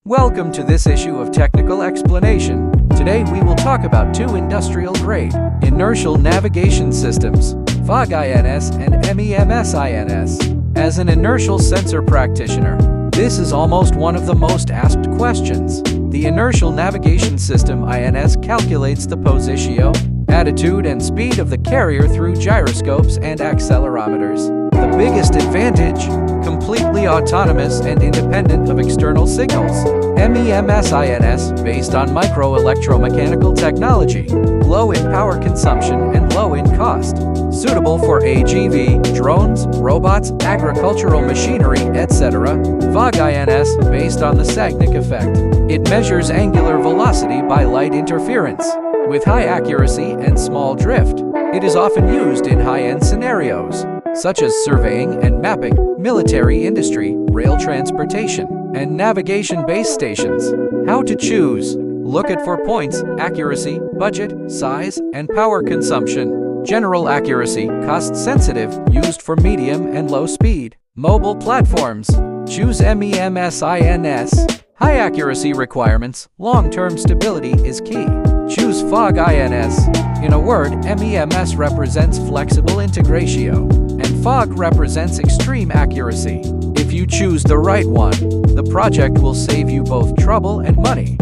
Welcome to this issue of Technical Explanation. Today we will talk about two industrial-grade inertial navigation systems, FOG-INS and MEMS-INS. As an inertial sensor practitioner, this is almost one of the most asked questions. The inertial navigation system INS calculates the positio, attitude and speed of the carrier through gyroscopes and accelerometers. The biggest advantage: completely autonomous and independent of external signals. MEMS-INS, based on micro-electromechanical technology, low in power consumption and low in cost, suitable for AGV, drones, robots, agricultural machinery, etc. FOG-INS, based on the Sagnac effect. It measures angular velocity by light interference. With high accuracy and small drift, it is often used in high-end scenarios, such as surveying and mapping, military industry, rail transportation, and navigation base stations. How to choose? Look at 4 points: accuracy, budget, size, and power consumption. General accuracy, cost-sensitive, used for medium and low speed. Mobile platforms. Choose MEMS-INS. High accuracy requirements, long-term stability is key. Choose FOG-INS. In a word, MEMS represents flexible integratio, and FOG represents extreme accuracy. If you choose the right one, the project will save you both trouble and money.